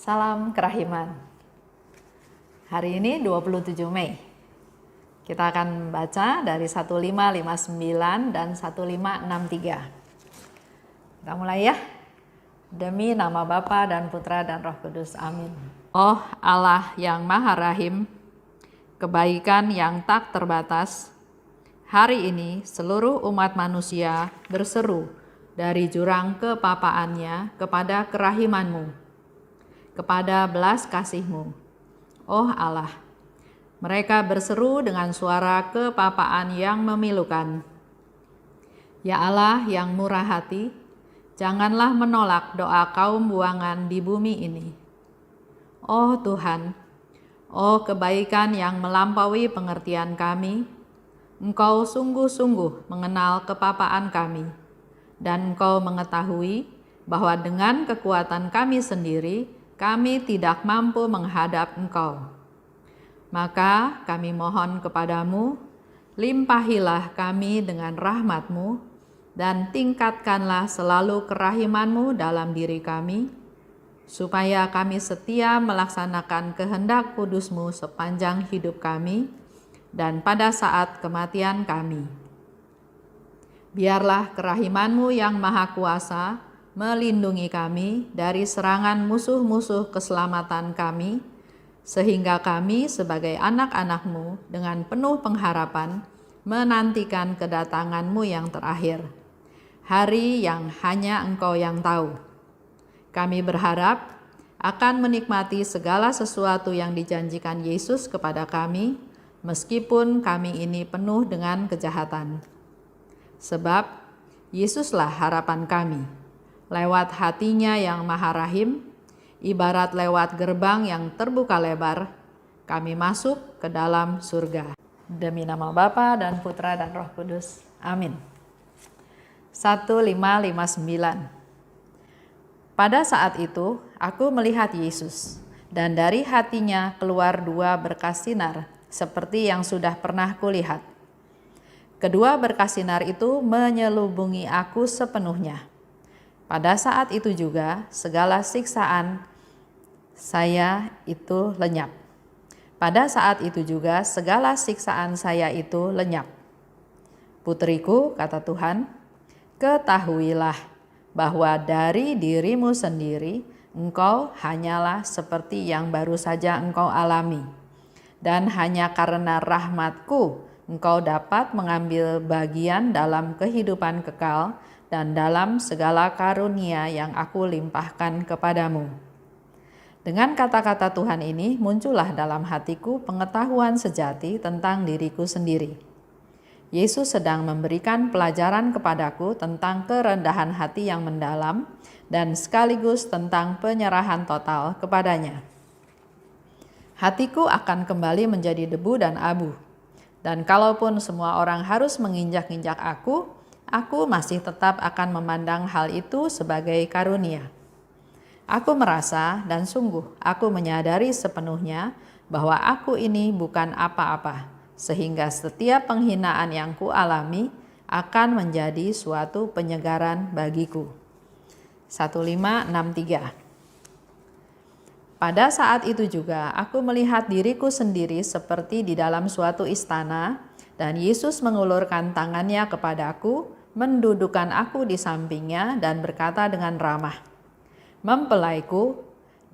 Salam kerahiman. Hari ini 27 Mei. Kita akan baca dari 1559 dan 1563. Kita mulai ya. Demi nama Bapa dan Putra dan Roh Kudus. Amin. Oh Allah yang Maha Rahim, kebaikan yang tak terbatas, hari ini seluruh umat manusia berseru dari jurang kepapaannya kepada kerahiman-Mu, kepada belas kasih-Mu. Oh Allah, mereka berseru dengan suara kepapaan yang memilukan. Ya Allah yang murah hati, janganlah menolak doa kaum buangan di bumi ini. Oh Tuhan, oh kebaikan yang melampaui pengertian kami, Engkau sungguh-sungguh mengenal kepapaan kami, dan Engkau mengetahui bahwa dengan kekuatan kami sendiri, kami tidak mampu menghadap Engkau. Maka kami mohon kepadamu, limpahilah kami dengan rahmat-Mu, dan tingkatkanlah selalu kerahiman-Mu dalam diri kami, supaya kami setia melaksanakan kehendak kudus-Mu sepanjang hidup kami, dan pada saat kematian kami. Biarlah kerahiman-Mu yang maha kuasa melindungi kami dari serangan musuh-musuh keselamatan kami, sehingga kami sebagai anak-anak-Mu dengan penuh pengharapan menantikan kedatangan-Mu yang terakhir, hari yang hanya Engkau yang tahu. Kami berharap akan menikmati segala sesuatu yang dijanjikan Yesus kepada kami, meskipun kami ini penuh dengan kejahatan. Sebab Yesuslah harapan kami. Lewat hatinya yang maha rahim, ibarat lewat gerbang yang terbuka lebar, kami masuk ke dalam surga. Demi nama Bapa dan Putra dan Roh Kudus. Amin. 1559. Pada saat itu, aku melihat Yesus, dan dari hatinya keluar dua berkas sinar, seperti yang sudah pernah kulihat. Kedua berkas sinar itu menyelubungi aku sepenuhnya. Pada saat itu juga segala siksaan saya itu lenyap. Pada saat itu juga segala siksaan saya itu lenyap. Putriku, kata Tuhan, ketahuilah bahwa dari dirimu sendiri engkau hanyalah seperti yang baru saja engkau alami. Dan hanya karena rahmatku engkau dapat mengambil bagian dalam kehidupan kekal dan dalam segala karunia yang aku limpahkan kepadamu. Dengan kata-kata Tuhan ini muncullah dalam hatiku pengetahuan sejati tentang diriku sendiri. Yesus sedang memberikan pelajaran kepadaku tentang kerendahan hati yang mendalam dan sekaligus tentang penyerahan total kepadanya. Hatiku akan kembali menjadi debu dan abu. Dan kalaupun semua orang harus menginjak-injak aku masih tetap akan memandang hal itu sebagai karunia. Aku merasa dan sungguh aku menyadari sepenuhnya bahwa aku ini bukan apa-apa, sehingga setiap penghinaan yang kualami akan menjadi suatu penyegaran bagiku. 1563. Pada saat itu juga aku melihat diriku sendiri seperti di dalam suatu istana, dan Yesus mengulurkan tangannya kepadaku, mendudukkan aku di sampingnya dan berkata dengan ramah, "Mempelaiku,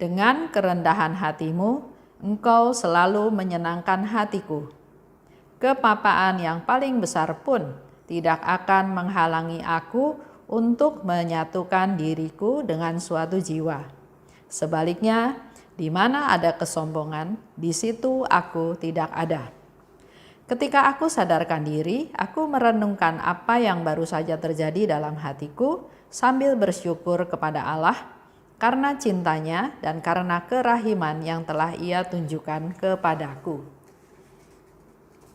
dengan kerendahan hatimu, engkau selalu menyenangkan hatiku. Kepapaan yang paling besar pun tidak akan menghalangi aku untuk menyatukan diriku dengan suatu jiwa. Sebaliknya, di mana ada kesombongan, di situ aku tidak ada." Ketika aku sadarkan diri, aku merenungkan apa yang baru saja terjadi dalam hatiku sambil bersyukur kepada Allah karena cintanya dan karena kerahiman yang telah Ia tunjukkan kepadaku.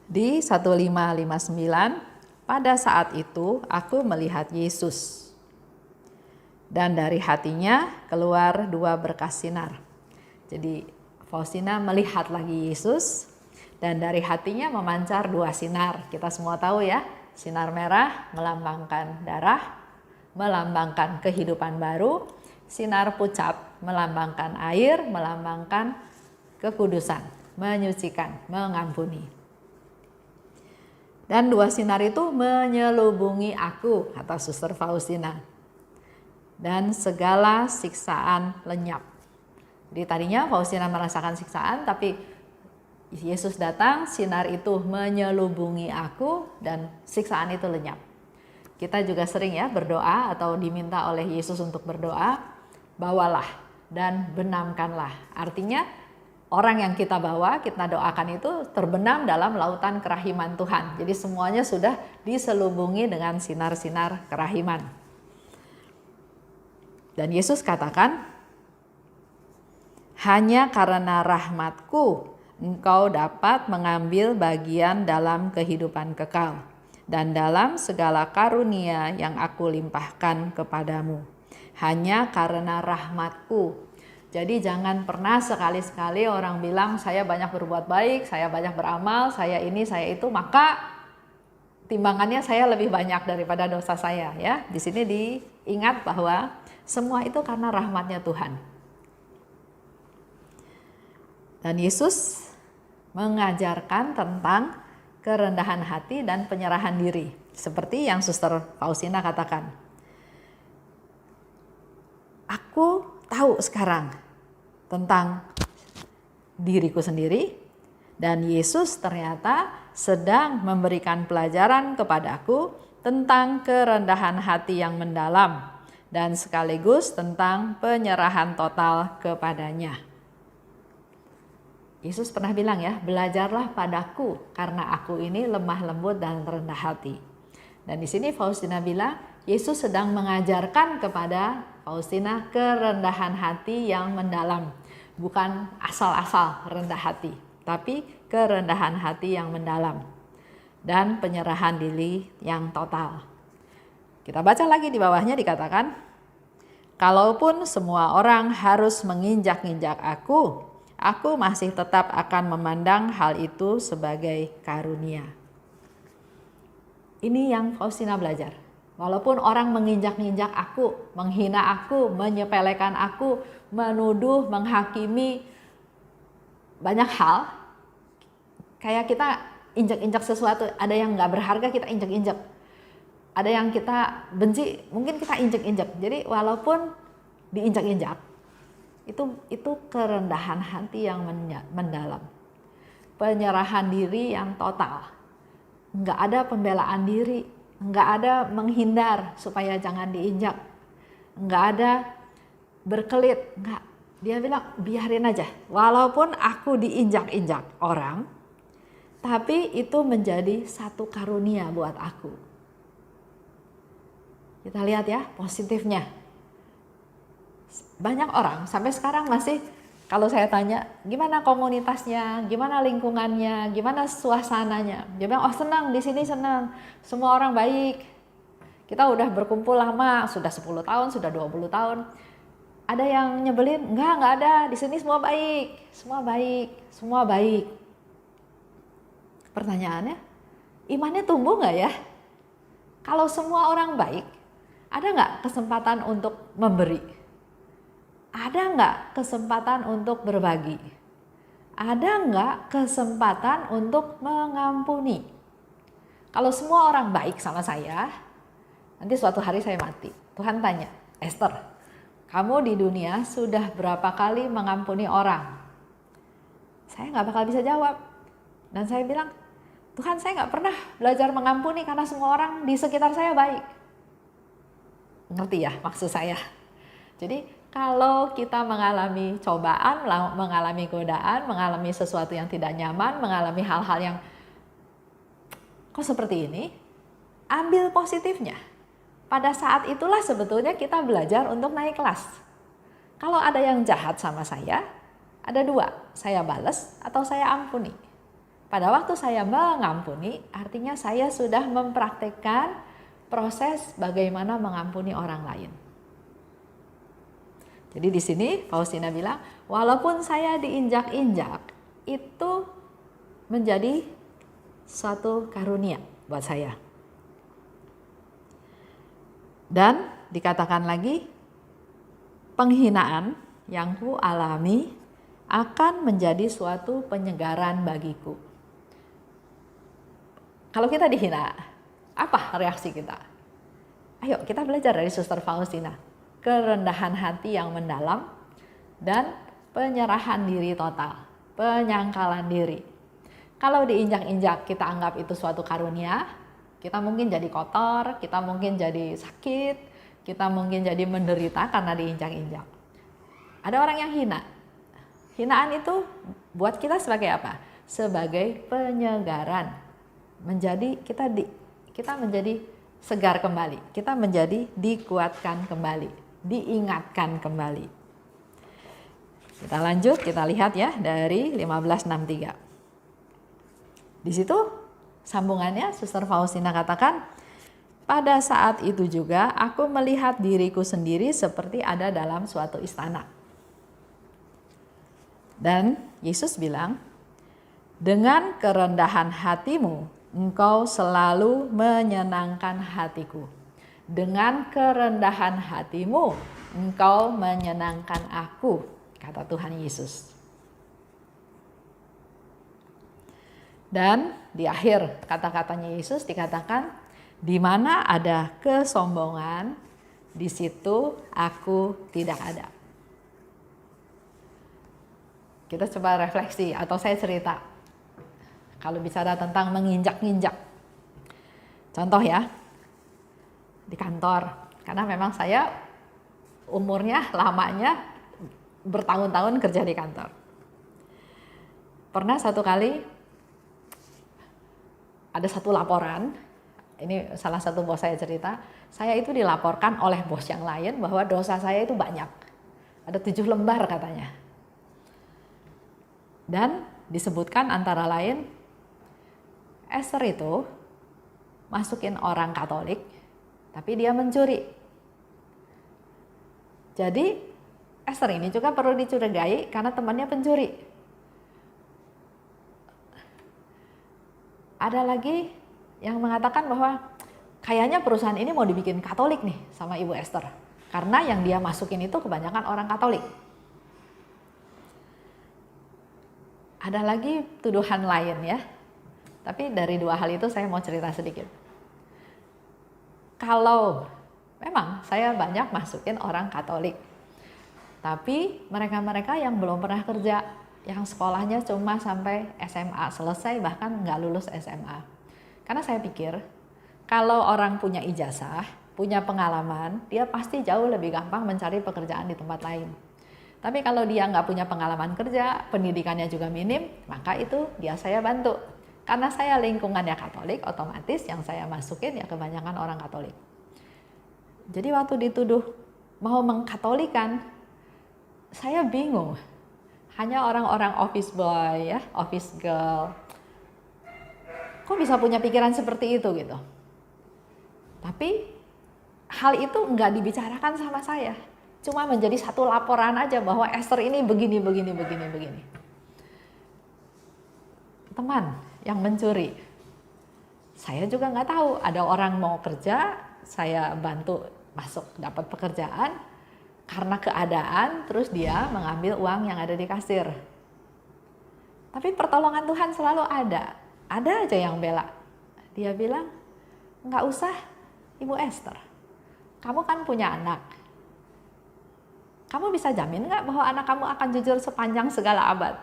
Di 1559, pada saat itu aku melihat Yesus, dan dari hatinya keluar dua berkas sinar. Jadi Faustina melihat lagi Yesus, dan dari hatinya memancar dua sinar. Kita semua tahu ya, sinar merah melambangkan darah, melambangkan kehidupan baru. sinar pucat melambangkan air, melambangkan kekudusan, menyucikan, mengampuni. Dan 2 sinar itu menyelubungi aku, kata Suster Faustina. Dan segala siksaan lenyap. Jadi tadinya Faustina merasakan siksaan, tapi Yesus datang, sinar itu menyelubungi aku dan siksaan itu lenyap. Kita juga sering ya berdoa atau diminta oleh Yesus untuk berdoa, bawalah dan benamkanlah. Artinya orang yang kita bawa, kita doakan itu terbenam dalam lautan kerahiman Tuhan. Jadi semuanya sudah diselubungi dengan sinar-sinar kerahiman. Dan Yesus katakan, hanya karena rahmatku engkau dapat mengambil bagian dalam kehidupan kekal dan dalam segala karunia yang aku limpahkan kepadamu. Hanya karena rahmatku. Jadi jangan pernah sekali-sekali orang bilang saya banyak berbuat baik, saya banyak beramal, saya ini, saya itu, maka timbangannya saya lebih banyak daripada dosa saya ya. Di sini diingat bahwa semua itu karena rahmatnya Tuhan. Dan Yesus mengajarkan tentang kerendahan hati dan penyerahan diri. Seperti yang Suster Faustina katakan. Aku tahu sekarang tentang diriku sendiri dan Yesus ternyata sedang memberikan pelajaran kepadaku tentang kerendahan hati yang mendalam dan sekaligus tentang penyerahan total kepadanya. Yesus pernah bilang ya, belajarlah padaku karena aku ini lemah lembut dan rendah hati. Dan di sini Faustina bilang, Yesus sedang mengajarkan kepada Faustina kerendahan hati yang mendalam. Bukan asal-asal rendah hati, tapi kerendahan hati yang mendalam. Dan penyerahan diri yang total. Kita baca lagi di bawahnya dikatakan, kalaupun semua orang harus menginjak-injak aku masih tetap akan memandang hal itu sebagai karunia. Ini yang Faustina belajar. Walaupun orang menginjak-injak aku, menghina aku, menyepelekan aku, menuduh, menghakimi banyak hal, kayak kita injak-injak sesuatu, ada yang nggak berharga kita injak-injak. Ada yang kita benci, mungkin kita injak-injak. Jadi walaupun diinjak-injak, itu kerendahan hati yang mendalam, penyerahan diri yang total, nggak ada pembelaan diri, nggak ada menghindar supaya jangan diinjak, nggak ada berkelit, nggak. Dia bilang biarin aja, walaupun aku diinjak-injak orang, tapi itu menjadi satu karunia buat aku. Kita lihat ya positifnya. Banyak orang sampai sekarang masih, kalau saya tanya gimana komunitasnya, gimana lingkungannya, gimana suasananya, dia bilang oh senang, di sini senang, semua orang baik, kita udah berkumpul lama, sudah 10 tahun, sudah 20 tahun. Ada yang nyebelin? Enggak ada, di sini semua baik, semua baik, semua baik. Pertanyaannya, imannya tumbuh nggak ya? Kalau semua orang baik, ada nggak kesempatan untuk memberi? Ada nggak kesempatan untuk berbagi? Ada nggak kesempatan untuk mengampuni? Kalau semua orang baik sama saya, nanti suatu hari saya mati. Tuhan tanya, Esther, kamu di dunia sudah berapa kali mengampuni orang? Saya nggak bakal bisa jawab. Dan saya bilang, Tuhan saya nggak pernah belajar mengampuni karena semua orang di sekitar saya baik. Ngerti ya maksud saya? Jadi kalau kita mengalami cobaan, mengalami godaan, mengalami sesuatu yang tidak nyaman, mengalami hal-hal yang kok seperti ini, ambil positifnya. Pada saat itulah sebetulnya kita belajar untuk naik kelas. Kalau ada yang jahat sama saya, ada dua, saya balas atau saya ampuni. Pada waktu saya mengampuni, artinya saya sudah mempraktekkan proses bagaimana mengampuni orang lain. Jadi di sini Faustina bilang, walaupun saya diinjak-injak, itu menjadi suatu karunia buat saya. Dan dikatakan lagi, penghinaan yang ku alami akan menjadi suatu penyegaran bagiku. Kalau kita dihina, apa reaksi kita? Ayo kita belajar dari Suster Faustina. Kerendahan hati yang mendalam dan penyerahan diri total, penyangkalan diri. Kalau diinjak-injak kita anggap itu suatu karunia, kita mungkin jadi kotor, kita mungkin jadi sakit, kita mungkin jadi menderita karena diinjak-injak. Ada orang yang hina. Hinaan itu buat kita sebagai apa? Sebagai penyegaran. Kita menjadi segar kembali. Kita menjadi dikuatkan kembali, diingatkan kembali. Kita lanjut, kita lihat ya dari 1563. Di situ sambungannya Suster Faustina katakan, pada saat itu juga aku melihat diriku sendiri seperti ada dalam suatu istana. Dan Yesus bilang, dengan kerendahan hatimu, engkau selalu menyenangkan hatiku. Dengan kerendahan hatimu, engkau menyenangkan aku, kata Tuhan Yesus. Dan di akhir kata-katanya Yesus dikatakan, di mana ada kesombongan, di situ aku tidak ada. Kita coba refleksi atau saya cerita. Kalau bicara tentang menginjak-injak. Contoh ya, di kantor. Karena memang saya umurnya, lamanya bertahun-tahun kerja di kantor. Pernah satu kali ada satu laporan, ini salah satu bos saya cerita, saya itu dilaporkan oleh bos yang lain bahwa dosa saya itu banyak. Ada 7 lembar katanya. Dan disebutkan antara lain, Esther itu masukin orang Katolik, tapi dia mencuri. Jadi Esther ini juga perlu dicurigai karena temannya pencuri. Ada lagi yang mengatakan bahwa kayaknya perusahaan ini mau dibikin Katolik nih sama Ibu Esther. Karena yang dia masukin itu kebanyakan orang Katolik. Ada lagi tuduhan lain ya. Tapi dari 2 hal itu saya mau cerita sedikit. Kalau memang saya banyak masukin orang Katolik. Tapi mereka-mereka yang belum pernah kerja, yang sekolahnya cuma sampai SMA selesai, bahkan nggak lulus SMA. Karena saya pikir kalau orang punya ijazah, punya pengalaman, dia pasti jauh lebih gampang mencari pekerjaan di tempat lain. Tapi kalau dia nggak punya pengalaman kerja, pendidikannya juga minim, maka itu dia saya bantu. Karena saya lingkungannya Katolik, otomatis yang saya masukin ya kebanyakan orang Katolik. Jadi waktu dituduh mau mengkatolikan, saya bingung. Hanya orang-orang office boy ya, office girl. Kok bisa punya pikiran seperti itu gitu? Tapi hal itu nggak dibicarakan sama saya. Cuma menjadi satu laporan aja bahwa Esther ini begini. Teman yang mencuri. Saya juga nggak tahu, ada orang mau kerja, saya bantu masuk dapat pekerjaan, karena keadaan terus dia mengambil uang yang ada di kasir. Tapi pertolongan Tuhan selalu ada aja yang bela. Dia bilang, nggak usah Ibu Esther, kamu kan punya anak. Kamu bisa jamin nggak bahwa anak kamu akan jujur sepanjang segala abad?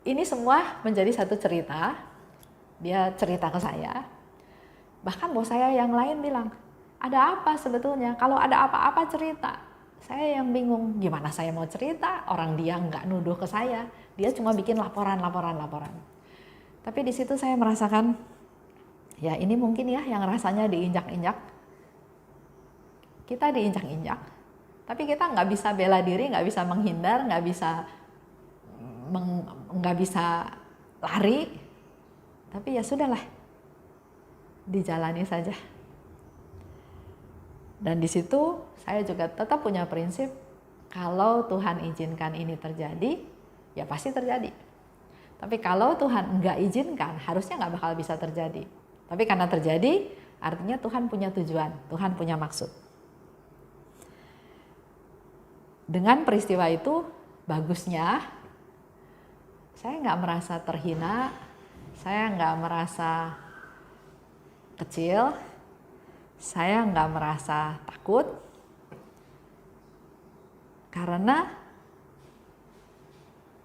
Ini semua menjadi satu cerita. Dia cerita ke saya. Bahkan bos saya yang lain bilang, ada apa sebetulnya? Kalau ada apa-apa cerita. Saya yang bingung, gimana saya mau cerita? Orang dia nggak nuduh ke saya. Dia cuma bikin laporan. Tapi di situ saya merasakan, ya ini mungkin ya yang rasanya diinjak-injak. Kita diinjak-injak, tapi kita nggak bisa bela diri, nggak bisa menghindar, nggak bisa lari. Tapi ya sudahlah, dijalani saja. Dan di situ saya juga tetap punya prinsip, kalau Tuhan izinkan ini terjadi, ya pasti terjadi. Tapi kalau Tuhan nggak izinkan, harusnya nggak bakal bisa terjadi. Tapi karena terjadi, artinya Tuhan punya tujuan, Tuhan punya maksud. dengan peristiwa itu, bagusnya saya nggak merasa terhina, saya nggak merasa kecil, saya nggak merasa takut, karena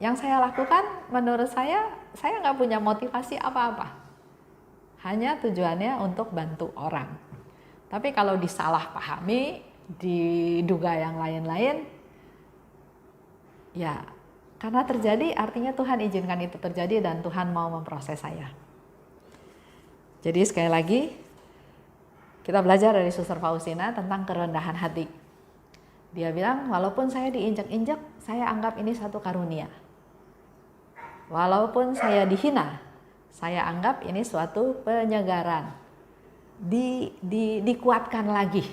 yang saya lakukan menurut saya nggak punya motivasi apa-apa. Hanya tujuannya untuk bantu orang. Tapi kalau disalahpahami, diduga yang lain-lain, ya karena terjadi artinya Tuhan izinkan itu terjadi dan Tuhan mau memproses saya. Jadi sekali lagi, kita belajar dari Suster Faustina tentang kerendahan hati. Dia bilang, walaupun saya diinjak-injak, saya anggap ini satu karunia. Walaupun saya dihina, saya anggap ini suatu penyegaran. Dikuatkan lagi.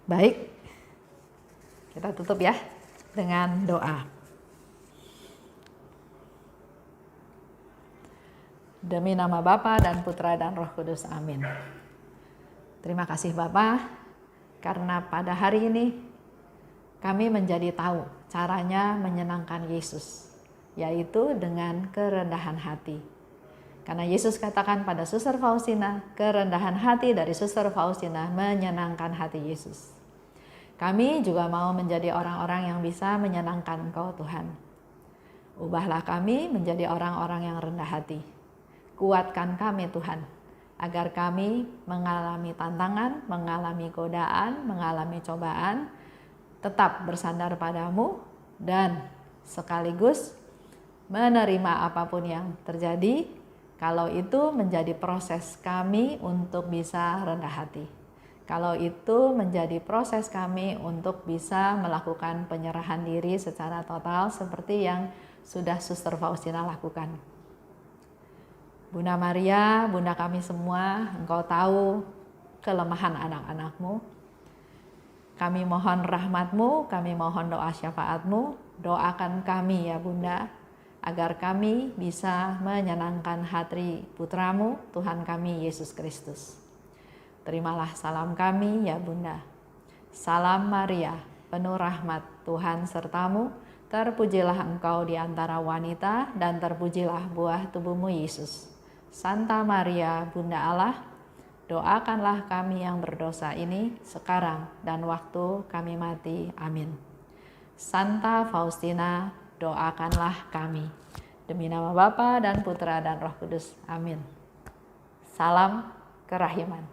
Baik, kita tutup ya dengan doa. Demi nama Bapa dan Putra dan Roh Kudus, amin. Terima kasih Bapa, karena pada hari ini kami menjadi tahu caranya menyenangkan Yesus, yaitu dengan kerendahan hati. Karena Yesus katakan pada Suster Faustina, kerendahan hati dari Suster Faustina menyenangkan hati Yesus. Kami juga mau menjadi orang-orang yang bisa menyenangkan Engkau Tuhan. Ubahlah kami menjadi orang-orang yang rendah hati. Kuatkan kami Tuhan, agar kami mengalami tantangan, mengalami godaan, mengalami cobaan, tetap bersandar padamu dan sekaligus menerima apapun yang terjadi, kalau itu menjadi proses kami untuk bisa rendah hati. Kalau itu menjadi proses kami untuk bisa melakukan penyerahan diri secara total seperti yang sudah Suster Faustina lakukan. Bunda Maria, Bunda kami semua, Engkau tahu kelemahan anak-anak-Mu. Kami mohon rahmat-Mu, kami mohon doa syafaat-Mu, doakan kami ya Bunda, agar kami bisa menyenangkan hati Putra-Mu, Tuhan kami Yesus Kristus. Terimalah salam kami ya Bunda. Salam Maria, penuh rahmat, Tuhan sertamu, terpujilah Engkau di antara wanita dan terpujilah buah tubuh-Mu Yesus. Santa Maria, Bunda Allah, doakanlah kami yang berdosa ini sekarang dan waktu kami mati. Amin. Santa Faustina, doakanlah kami. Demi nama Bapa dan Putra dan Roh Kudus. Amin. Salam kerahiman.